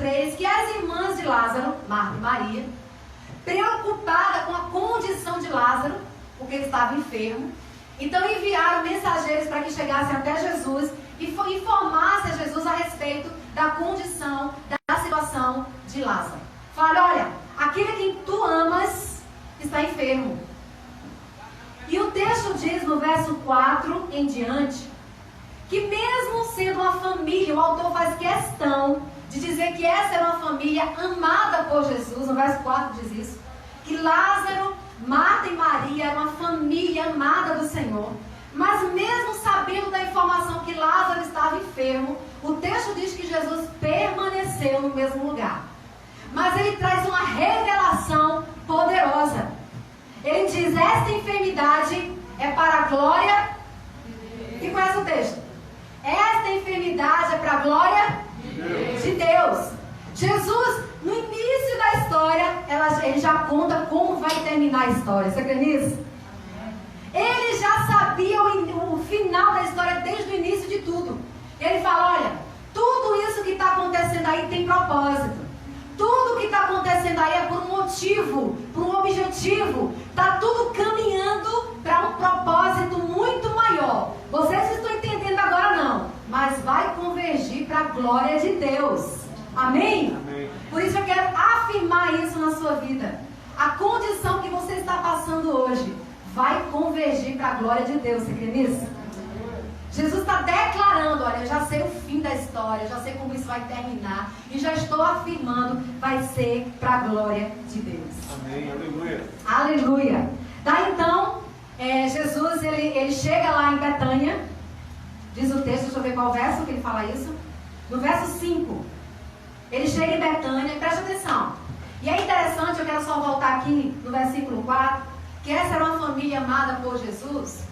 3, que as irmãs de Lázaro, Marta e Maria, preocupadas com a condição de Lázaro, porque ele estava enfermo, então enviaram mensageiros para que chegassem até Jesus e informassem a Jesus a respeito da condição, da situação de Lázaro. Falaram: olha, aquele a quem tu amas está enfermo. E o texto diz no verso 4 em diante, que mesmo sendo uma família, o autor faz questão de dizer que essa era uma família amada por Jesus, no verso 4 diz isso, que Lázaro, Marta e Maria eram uma família amada do Senhor, mas mesmo sabendo da informação que Lázaro estava enfermo, o texto diz que Jesus permaneceu no mesmo lugar. Mas ele traz uma revelação poderosa. Ele diz: esta enfermidade é para a glória. E conhece o texto? Esta enfermidade é para a glória de Deus. Jesus, no início da história, ele já conta como vai terminar a história. Você crê nisso? Ele já sabia o final da história desde o início de tudo. Ele fala: olha, tudo isso que está acontecendo aí tem propósito. Tudo que está acontecendo aí é por um motivo, por um objetivo. Está tudo caminhando para um propósito muito maior. Vocês estão entendendo agora não, mas vai convergir para a glória de Deus. Amém? Amém? Por isso eu quero afirmar isso na sua vida. A condição que você está passando hoje vai convergir para a glória de Deus. Você crê nisso? Jesus está declarando: olha, eu já sei o fim da história, eu já sei como isso vai terminar, e já estou afirmando, vai ser para a glória de Deus. Amém, aleluia. Aleluia. Daí então, Jesus, ele chega lá em Betânia, diz o texto, deixa eu ver qual verso que ele fala isso. No verso 5, ele chega em Betânia, presta atenção. E é interessante, eu quero só voltar aqui no versículo 4, que essa era uma família amada por Jesus.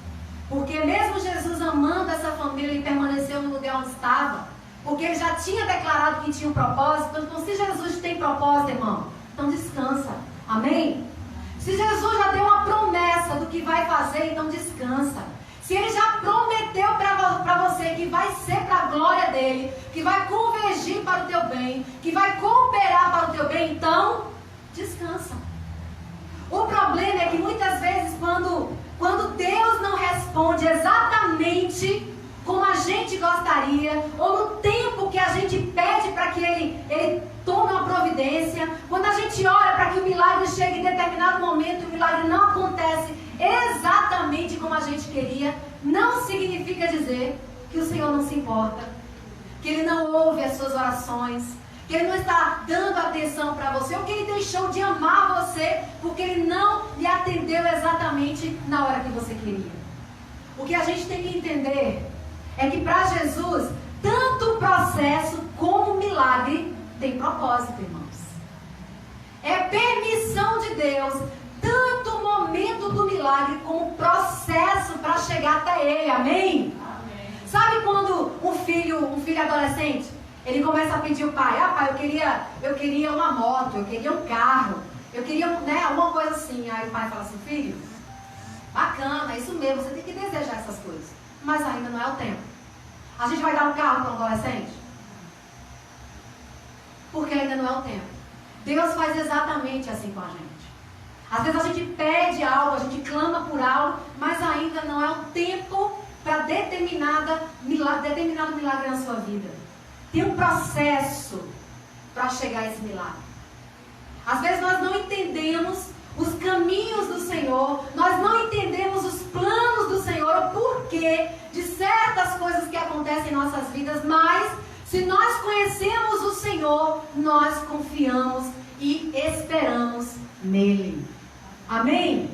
Porque mesmo Jesus amando essa família, ele permaneceu no lugar onde estava. Porque ele já tinha declarado que tinha um propósito. Então, se Jesus tem propósito, irmão, então descansa. Amém? Se Jesus já deu uma promessa do que vai fazer, então descansa. Se ele já prometeu para você que vai ser para a glória dele, que vai convergir para o teu bem, que vai cooperar para o teu bem, então descansa. O problema é que muitas vezes quando Deus não responde exatamente como a gente gostaria, ou no tempo que a gente pede para que Ele tome uma providência, quando a gente ora para que o milagre chegue em determinado momento e o milagre não acontece exatamente como a gente queria, não significa dizer que o Senhor não se importa, que Ele não ouve as suas orações, que Ele não está dando atenção para você, ou que Ele deixou de amar você, porque Ele não lhe atendeu exatamente na hora que você queria. O que a gente tem que entender é que para Jesus, tanto o processo como o milagre tem propósito, irmãos. É permissão de Deus, tanto o momento do milagre como o processo para chegar até Ele, amém? Amém. Sabe quando um filho adolescente, ele começa a pedir ao pai: ah, pai, eu queria uma moto, eu queria um carro, eu queria, alguma coisa assim. Aí o pai fala assim: filho, bacana, é isso mesmo, você tem que desejar essas coisas, mas ainda não é o tempo. A gente vai dar um carro para um adolescente? Porque ainda não é o tempo. Deus faz exatamente assim com a gente. Às vezes a gente pede algo, a gente clama por algo, mas ainda não é o tempo para determinado milagre na sua vida. Tem um processo para chegar a esse milagre. Às vezes nós não entendemos os caminhos do Senhor, nós não entendemos os planos do Senhor, o porquê de certas coisas que acontecem em nossas vidas, mas se nós conhecemos o Senhor, nós confiamos e esperamos nele. Amém?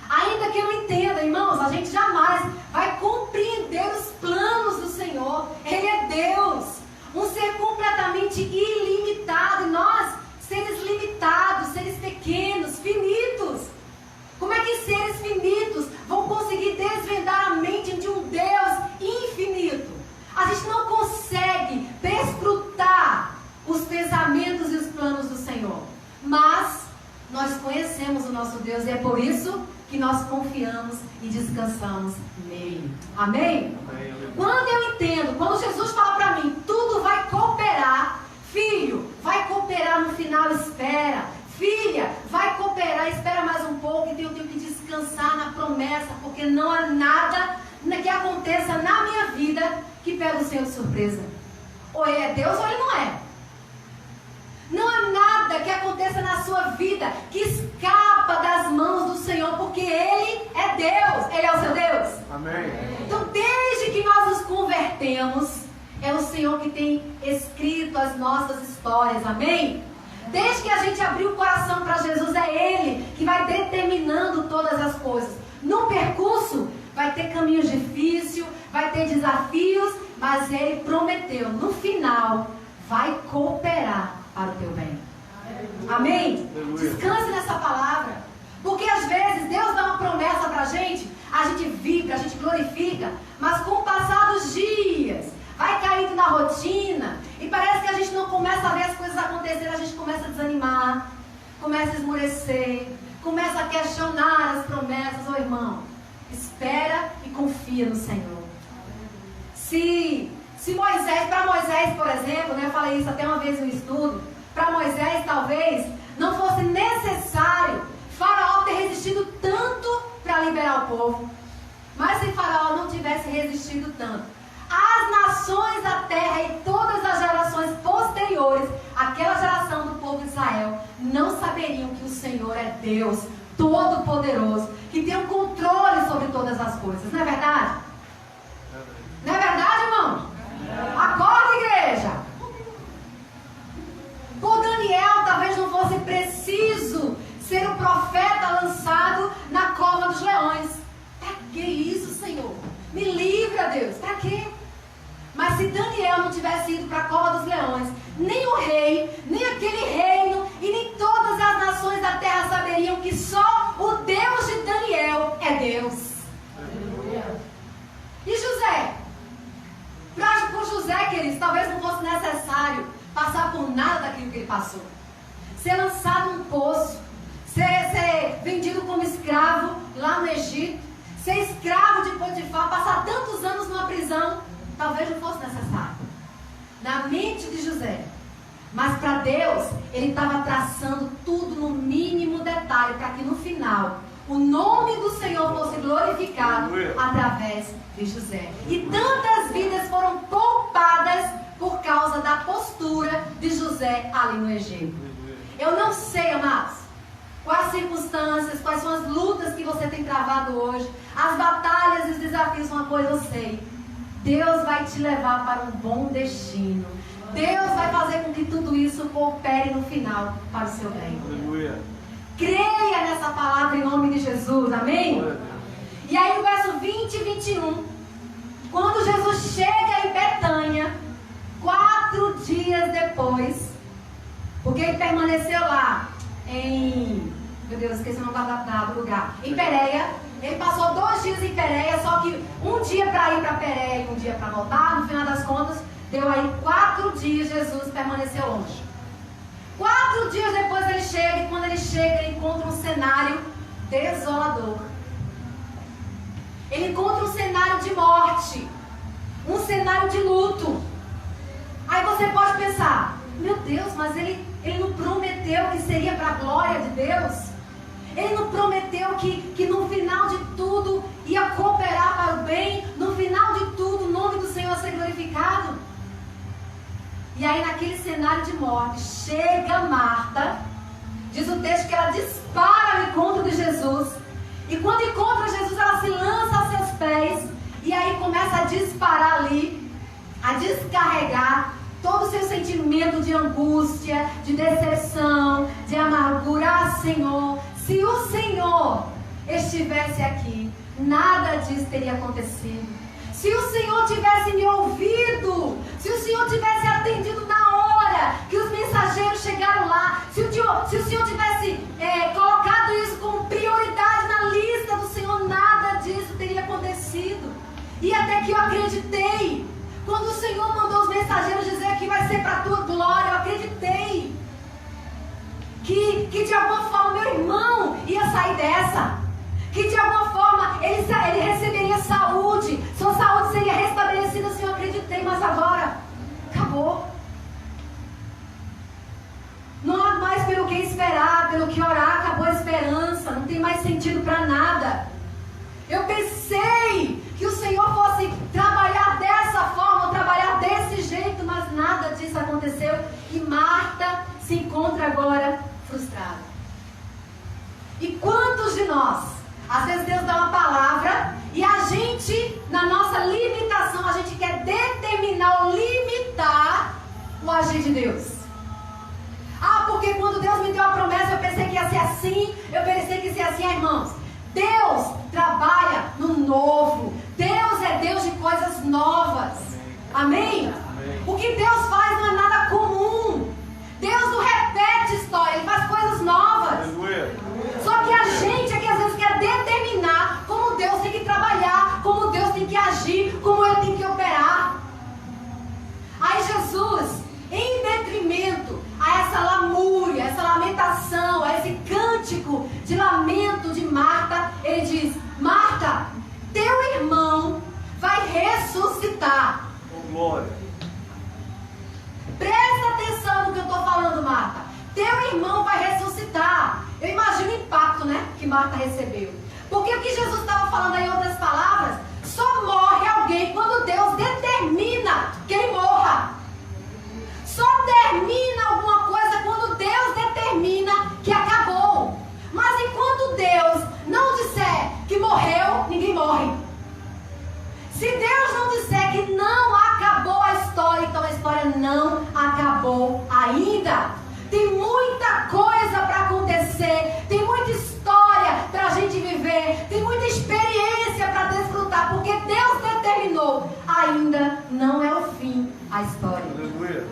Ainda que eu não entenda, irmãos, a gente jamais vai compreender os planos do Senhor. Ele é Deus, um ser completamente ilimitado, e nós, seres limitados, seres pequenos, finitos. Como é que seres finitos vão conseguir desvendar a mente de um Deus infinito? A gente não consegue desfrutar os pensamentos e os planos do Senhor, mas nós conhecemos o nosso Deus e é por isso que nós confiamos e descansamos nele. Amém? Amém. Quando eu entendo, quando Jesus fala para mim, tudo vai cooperar, filho, porque não há nada que aconteça na minha vida que pega o Senhor de surpresa. Ou Ele é Deus ou Ele não é. Não há nada que aconteça na sua vida que escapa das mãos do Senhor, porque Ele é Deus. Ele é o seu Deus. Amém. Então, desde que nós nos convertemos, é o Senhor que tem escrito as nossas histórias. Amém? Desde que a gente abriu o coração para Jesus, é Ele que vai determinando todas as coisas. No percurso, vai ter caminhos difíceis, vai ter desafios, mas Ele prometeu, no final, vai cooperar para o teu bem. Amém? Descanse nessa palavra. Porque às vezes Deus dá uma promessa para a gente vibra, a gente glorifica, mas com o passar dos dias, vai caindo na rotina, e parece que a gente não começa a ver as coisas acontecerem, a gente começa a desanimar, começa a esmorecer, começa a questionar as promessas. Ô irmão, espera e confia no Senhor. Se Moisés, para Moisés, por exemplo, né, eu falei isso até uma vez no estudo, para Moisés talvez não fosse necessário Faraó ter resistido tanto para liberar o povo. Mas se Faraó não tivesse resistido tanto, as nações da terra e todas as gerações posteriores, aquela geração do povo de Israel, não saberiam que o Senhor é Deus Todo-Poderoso, que tem um controle sobre todas as coisas. Não é verdade? Não é verdade, irmão? Acorda, igreja! Por Daniel, talvez não fosse preciso ser o profeta lançado na cova dos leões. Para que isso, Senhor? Me livra, Deus. Para quê? Mas se Daniel não tivesse ido para a cova dos leões, nem o rei, nem aquele reino e nem todas as nações da terra saberiam que só o Deus de Daniel é Deus. E José? Por José, queridos, talvez não fosse necessário passar por nada daquilo que ele passou. Ser lançado num poço, ser vendido como escravo lá no Egito, ser escravo de Potifar, passar tantos anos numa prisão, talvez não fosse necessário. Na mente de José. Mas para Deus, ele estava traçando tudo no mínimo detalhe, para que no final o nome do Senhor fosse glorificado através de José. E tantas vidas foram poupadas por causa da postura de José ali no Egito. Eu não sei, amados, quais circunstâncias, quais são as lutas que você tem travado hoje, as batalhas e os desafios. Uma coisa eu sei: Deus vai te levar para um bom destino. Deus vai fazer com que tudo isso coopere no final para o seu bem. Aleluia. Creia nessa palavra em nome de Jesus, amém? E aí no verso 20 e 21, quando Jesus chega em Betânia, 4 dias depois, porque ele permaneceu lá em, meu Deus, esqueci o nome do lugar, em Pérea. Ele passou 2 dias em Pérea, só que um dia para ir para Pérea e um dia para voltar. No final das contas, deu aí 4 dias Jesus permaneceu longe. 4 dias depois ele chega, e quando ele chega, ele encontra um cenário desolador. Ele encontra um cenário de morte, um cenário de luto. Aí você pode pensar: meu Deus, mas ele não prometeu que seria para a glória de Deus? Ele não prometeu que no final de tudo ia cooperar para o bem? No final de tudo o nome do Senhor ia ser glorificado? E aí naquele cenário de morte, chega Marta, diz o texto que ela dispara ao encontro de Jesus. E quando encontra Jesus, ela se lança aos seus pés, e aí começa a disparar ali, a descarregar todo o seu sentimento de angústia, de decepção, de amargura. Ah, Senhor, se o Senhor estivesse aqui, nada disso teria acontecido. Se o Senhor tivesse me ouvido, se o Senhor tivesse atendido na hora que os mensageiros chegaram lá, se o Senhor tivesse colocado isso como prioridade na lista do Senhor, nada disso teria acontecido. E até que eu acreditei. Quando o Senhor mandou os mensageiros dizer que vai ser para a tua glória, eu acreditei. Que de alguma forma meu irmão ia sair dessa. Que de alguma forma ele receberia saúde. Sua saúde seria restabelecida. Assim, eu acreditei, mas agora acabou. Não há mais pelo que esperar, pelo que orar. Acabou a esperança, não tem mais sentido para nada. Eu pensei aconteceu e Marta se encontra agora frustrada. E quantos de nós, às vezes Deus dá uma palavra e a gente, na nossa limitação, a gente quer determinar ou limitar o agir de Deus. Ah, porque quando Deus me deu a promessa, eu pensei que ia ser assim, eu pensei que ia ser assim, irmãos. Deus trabalha no novo. Deus é Deus de coisas novas. Amém? Amém? O que Deus faz não é nada comum. Deus não repete história, Ele faz coisas novas. Só que a gente é que às vezes quer determinar como Deus tem que trabalhar, como Deus tem que agir, como Ele tem que operar. Aí Jesus, em detrimento a essa lamúria, essa lamentação, a esse cântico de lamento de Marta, Ele diz: Marta, teu irmão vai ressuscitar. Oh, glória. Presta atenção no que eu estou falando, Marta. Teu irmão vai ressuscitar. Eu imagino o impacto, né, que Marta recebeu. Porque o que Jesus estava falando aí, em outras palavras, só morre alguém quando Deus determina que ele morra. Só termina alguma coisa quando Deus determina que acabou. Mas enquanto Deus não disser que morreu, ninguém morre. Se Deus não disser que não acabou a história, então a história não acabou ainda. Tem muita coisa para acontecer, tem muita história para a gente viver, tem muita experiência para desfrutar, porque Deus determinou. Ainda não é o fim a história. Aleluia.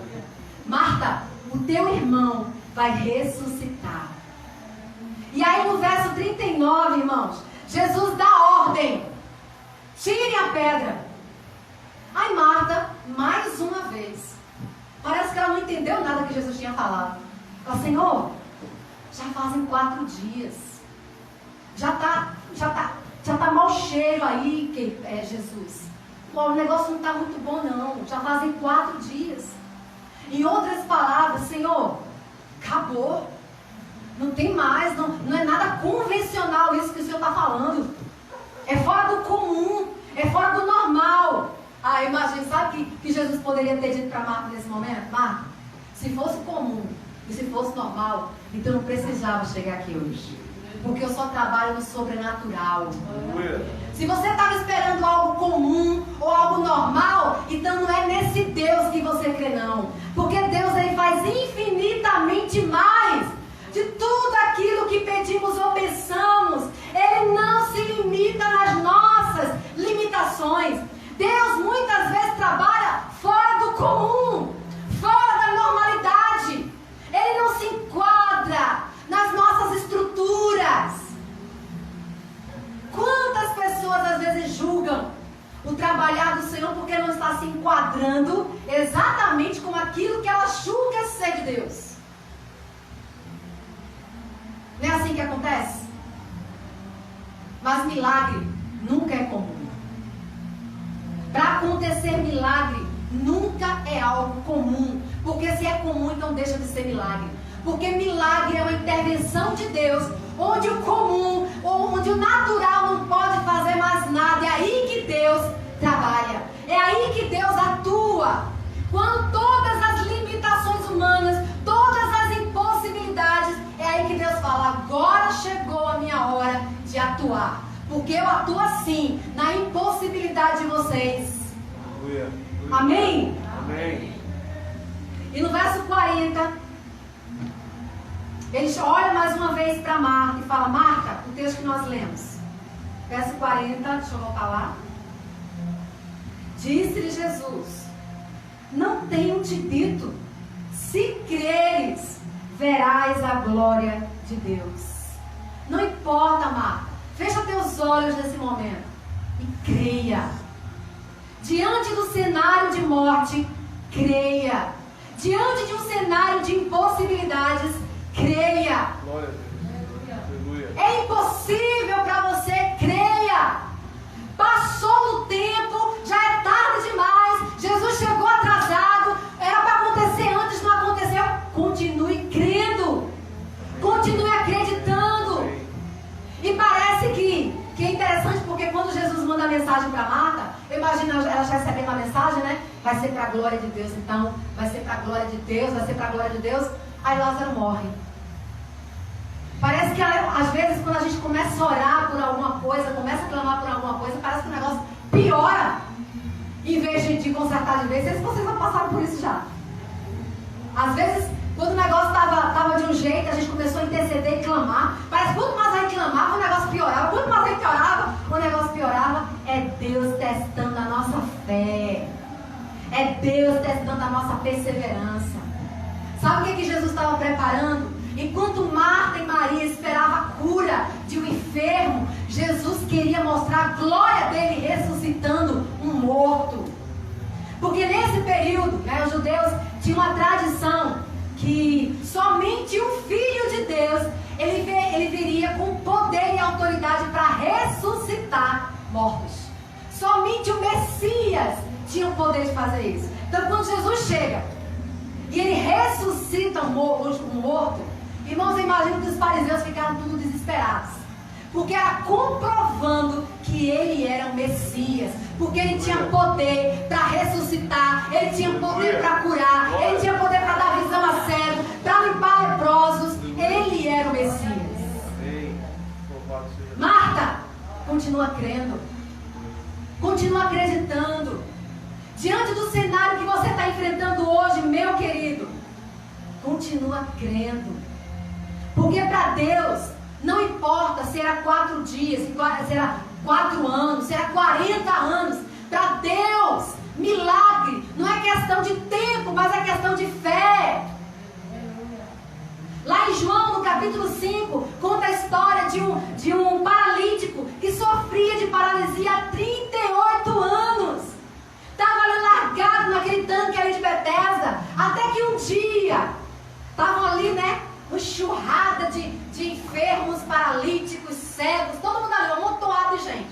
Marta, o teu irmão vai ressuscitar. E aí no verso 39, irmãos, Jesus dá ordem: tirem a pedra. Aí Marta, mais uma vez, parece que ela não entendeu nada que Jesus tinha falado. Ela: Senhor, já fazem 4 dias. Já tá mau cheiro aí, Jesus. O negócio não está muito bom não. Já fazem 4 dias. Em outras palavras, Senhor, acabou. Não tem mais, não é nada convencional isso que o Senhor está falando. É fora do comum, é fora do normal. Ah, imagina, sabe que Jesus poderia ter dito para Marta nesse momento? Marta, se fosse comum e se fosse normal, então não precisava chegar aqui hoje. Porque eu só trabalho no sobrenatural. Se você estava esperando algo comum ou algo normal, então não é nesse Deus que você crê, não. Porque Deus, Ele faz infinitamente mais de tudo aquilo que pedimos ou pensamos. Ele não se limita nas nossas limitações. Deus muitas vezes trabalha fora do comum, fora da normalidade. Ele não se enquadra nas nossas estruturas. Quantas pessoas às vezes julgam o trabalhar do Senhor porque não está se enquadrando exatamente com aquilo que ela julga ser de Deus? Não é assim que acontece? Mas milagre nunca é comum. Para acontecer milagre nunca é algo comum. Porque se é comum, então deixa de ser milagre. Porque milagre é uma intervenção de Deus, onde o comum, ou onde o natural não pode fazer mais nada. É aí que Deus trabalha. É aí que Deus atua. Quando todas as limitações humanas, todas as impossibilidades, é aí que Deus fala: agora chegou a minha hora de atuar. Porque eu atuo assim, na impossibilidade de vocês. Amém? Amém. E no verso 40, ele olha mais uma vez para Marta e fala: Marta, o texto que nós lemos, verso 40, deixa eu voltar lá. Disse-lhe Jesus: não tenho te dito, se creres, verás a glória de Deus. Não importa, Marta, fecha teus olhos nesse momento e creia. Diante do cenário de morte, creia. Diante de um cenário de impossibilidades, creia. Glória a Deus. É impossível para você, creia. Passou o tempo, já é tarde demais. Jesus chegou atrasado, era para acontecer antes, não aconteceu. Continue crendo, continue acreditando. E parece que é interessante, porque quando Jesus manda a mensagem para Marta, eu imagino ela já recebendo a mensagem, né? vai ser para a glória de Deus, então, vai ser para a glória de Deus, vai ser para a glória de Deus. Aí Lázaro morre. Parece que às vezes quando a gente começa a orar por alguma coisa, começa a clamar por alguma coisa, parece que o negócio piora. Em vez de consertar de vez. Não sei se vocês já passaram por isso já. Às vezes, quando o negócio estava de um jeito, a gente começou a interceder e clamar. Parece que quanto mais a gente clamava, o negócio piorava. Quanto mais a gente orava, o negócio piorava. É Deus testando a nossa fé. É Deus testando a nossa perseverança. Sabe o que Jesus estava preparando? Enquanto Marta e Maria esperavam a cura de um enfermo, Jesus queria mostrar a glória dele ressuscitando um morto. Porque nesse período, os judeus tinham uma tradição que somente o Filho de Deus, ele viria com poder e autoridade para ressuscitar mortos. Somente o Messias tinha o poder de fazer isso. Então quando Jesus chega e ele ressuscita um morto, irmãos, eu imagino que os fariseus ficaram tudo desesperados. Porque era comprovando que ele era o Messias. Porque ele tinha poder para ressuscitar. Ele tinha poder para curar. Ele tinha poder para dar visão a cego. Para limpar leprosos. Ele era o Messias. Marta, continua crendo. Continua acreditando. Diante do cenário que você está enfrentando hoje, meu querido, continua crendo. Porque para Deus, não importa se era 4 dias, se era 4 anos, se era 40 anos. Para Deus, milagre não é questão de tempo, mas é questão de fé. Lá em João, no capítulo 5, conta a história de um paralítico que sofria de paralisia há 38 anos. Estava ali largado naquele tanque ali de Betesda, até que um dia, estavam ali, uma enxurrada de enfermos, paralíticos, cegos, todo mundo ali, um amontoado de gente.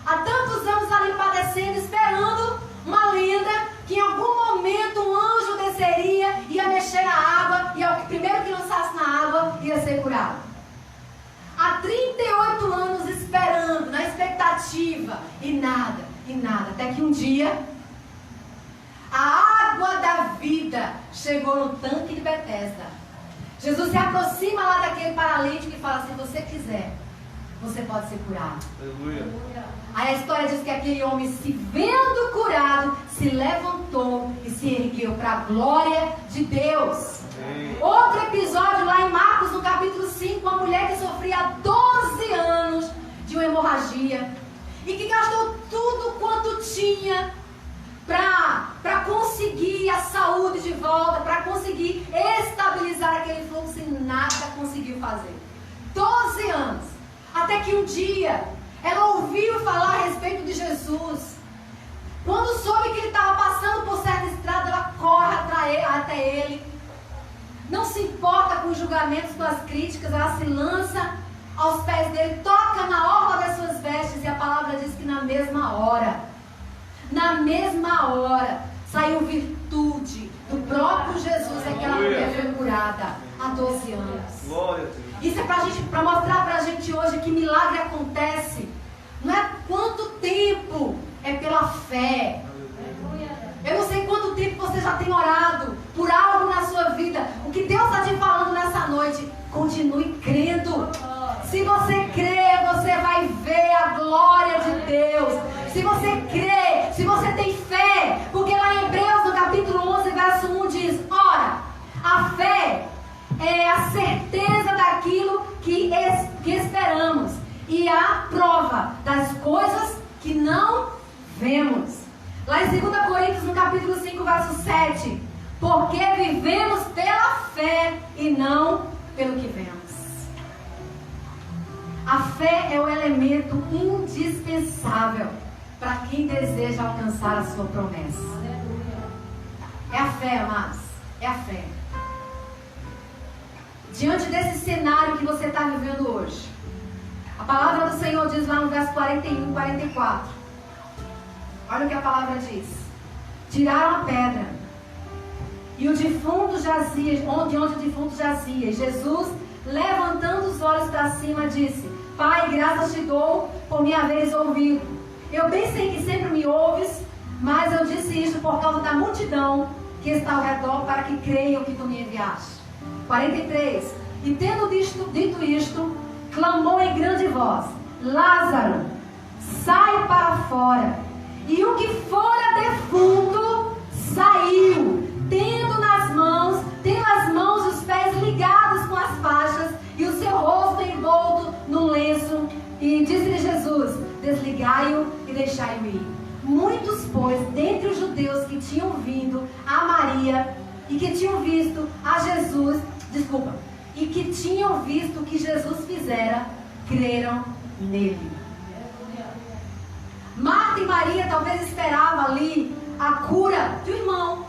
Há tantos anos ali padecendo, esperando uma lenda que em algum momento um anjo desceria, ia mexer na água, e o primeiro que lançasse na água ia ser curado. Há 38 anos esperando, na expectativa, e nada, até que um dia a água da vida chegou no tanque de Betesda. Jesus se aproxima lá daquele paralítico e fala: se você quiser, você pode ser curado. Aleluia. Aí a história diz que aquele homem, se vendo curado, se levantou e se ergueu para a glória de Deus. Outro episódio lá em Marcos, no capítulo 5, uma mulher que sofria há 12 anos de uma hemorragia e que gastou tudo quanto tinha para conseguir a saúde de volta, para conseguir estabilizar aquele fluxo, e nada conseguiu fazer. 12 anos. Até que um dia ela ouviu falar a respeito de Jesus. Quando soube que ele estava passando por certa estrada, ela corre até ele. Não se importa com os julgamentos, com as críticas, ela se lança aos pés dele, toca na orla das suas vestes, e a palavra diz que na mesma hora, saiu virtude do próprio Jesus. Aquela mulher foi curada há 12 anos. Glória a Deus. Isso é para mostrar para a gente hoje que milagre acontece. Não é quanto tempo, é pela fé. Eu não sei quanto tempo você já tem orado por algo na sua vida. O que Deus está te falando nessa noite, continue crendo. Se você crê, você vai ver a glória de Deus. Se você crê, se você tem fé, porque lá em Hebreus, no capítulo 11, verso 1 diz: ora, a fé é a certeza daquilo que esperamos e a prova das coisas que não vemos. Lá em 2 Coríntios, no capítulo 5, verso 7, porque vivemos pela fé e não pelo que vemos. A fé é o elemento indispensável para quem deseja alcançar a sua promessa. É a fé, amados. É a fé. Diante desse cenário que você está vivendo hoje, a palavra do Senhor diz lá no verso 41, 44. Olha o que a palavra diz. Tiraram a pedra, e o defunto jazia, onde o defunto jazia. Jesus, levantando os olhos para cima, disse: Pai, graças te dou por me haveres ouvido. Eu bem sei que sempre me ouves, Mas eu disse isso por causa da multidão que está ao redor, para que creiam que tu me enviaste. 43. E tendo dito isto, clamou em grande voz: Lázaro, sai para fora. E o que fora defunto saiu, tendo as mãos e os pés ligados com as faixas, e o seu rosto envolto no lenço. E disse-lhe Jesus: desligai-o e deixai-o ir. Muitos, pois, dentre os judeus que tinham vindo a Maria e que tinham visto a Jesus, e que tinham visto o que Jesus fizera, creram nele. Marta e Maria talvez esperavam ali a cura do irmão.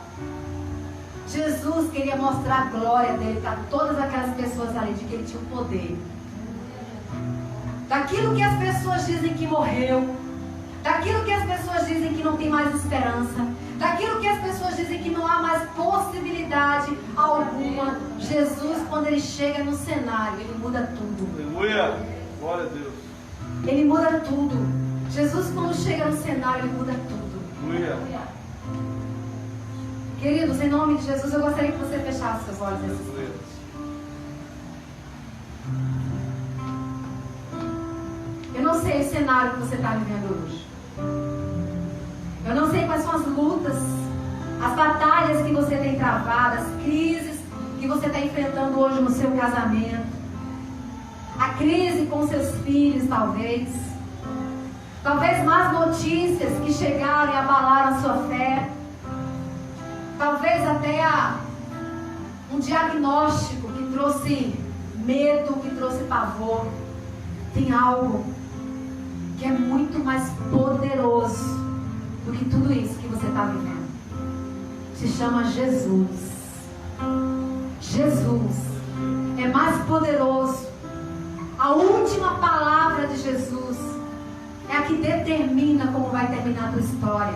Jesus queria mostrar a glória dele para todas aquelas pessoas ali, de que ele tinha o poder. Daquilo que as pessoas dizem que morreu, daquilo que as pessoas dizem que não tem mais esperança, daquilo que as pessoas dizem que não há mais possibilidade alguma, Jesus, quando ele chega no cenário, ele muda tudo. Aleluia! Glória a Deus! Ele muda tudo. Jesus, quando chega no cenário, ele muda tudo. Aleluia! Queridos, em nome de Jesus, eu gostaria que você fechasse seus olhos nesse Aleluia! Eu não sei o cenário que você está vivendo hoje. Eu não sei quais são as lutas, as batalhas que você tem travado, as crises que você está enfrentando hoje no seu casamento, a crise com seus filhos, talvez más notícias que chegaram e abalaram a sua fé, talvez até um diagnóstico que trouxe medo, que trouxe pavor. Tem algo que é muito mais poderoso do que tudo isso que você está vivendo. Se chama Jesus. Jesus é mais poderoso. A última palavra de Jesus é a que determina como vai terminar a tua história.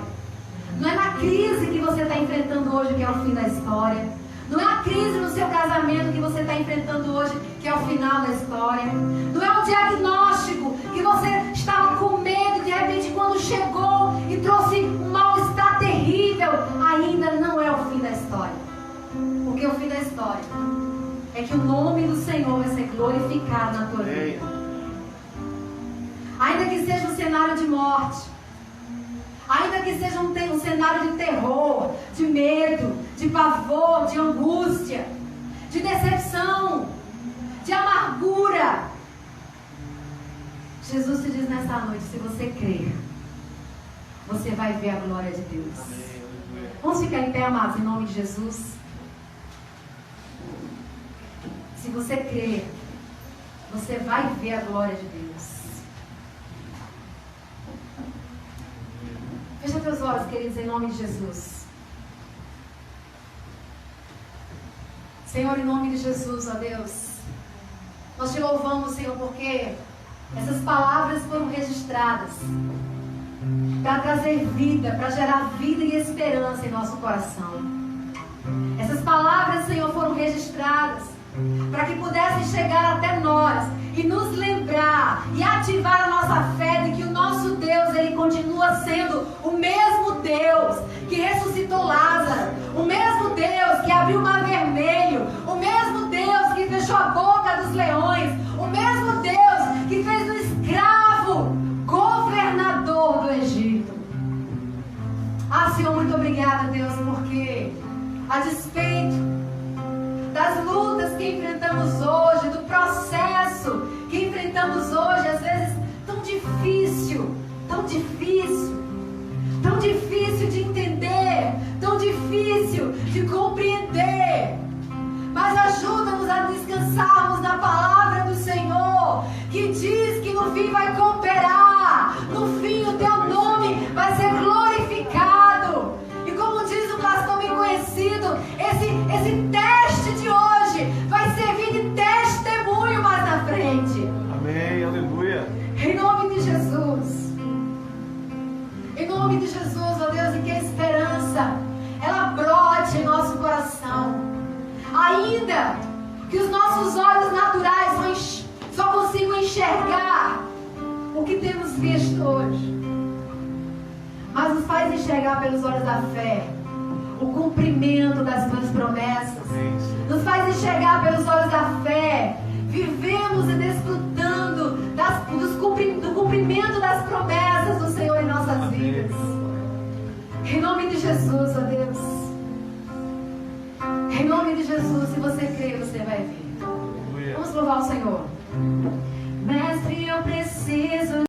Não é na crise que você está enfrentando hoje que é o fim da história. Não é a crise no seu casamento que você está enfrentando hoje que é o final da história. Não é o diagnóstico que você estava com medo e de repente quando chegou e trouxe um mal-estar terrível, ainda não é o fim da história. Porque o fim da história é que o nome do Senhor vai ser glorificado na tua vida. Ainda que seja um cenário de morte, ainda que seja um cenário de terror, de medo, de pavor, de angústia, de decepção, de amargura, Jesus te diz nessa noite: se você crer, você vai ver a glória de Deus. Vamos ficar em pé, amados, em nome de Jesus. Se você crer, você vai ver a glória de Deus. Fecha teus olhos, queridos, em nome de Jesus. Senhor, em nome de Jesus, ó Deus, nós te louvamos, Senhor, porque essas palavras foram registradas para trazer vida, para gerar vida e esperança em nosso coração. Essas palavras, Senhor, foram registradas para que pudessem chegar até nós e nos lembrar e ativar a nossa fé de que o nosso Deus, Ele continua sendo o mesmo Deus que ressuscitou Lázaro, o mesmo Deus que abriu o mar vermelho, o mesmo Deus que fechou a boca dos leões, o mesmo Deus que fez do escravo governador do Egito. Senhor, muito obrigada, Deus, porque a despeito das lutas que enfrentamos hoje, do processo que enfrentamos hoje, às vezes tão difícil de entender, tão difícil de compreender, mas ajuda-nos a descansarmos na palavra do Senhor, que diz que no fim vai cooperar, no fim o teu nome vai ser glorificado. E como diz o pastor bem conhecido, esse teste de hoje vai servir de testemunho mais na frente. Amém, aleluia. Em nome de Jesus. Em nome de Jesus, ó Deus, e que a esperança, ela brote em nosso coração. Ainda que os nossos olhos naturais só consigam enxergar o que temos visto hoje, mas nos faz enxergar enxergar pelos olhos da fé o cumprimento das tuas promessas. Nos faz enxergar pelos olhos da fé. Vivemos e desfrutando do cumprimento das promessas do Senhor em nossas vidas. Em nome de Jesus, ó Deus. Em nome de Jesus, se você crê, você vai ver. Vamos louvar o Senhor.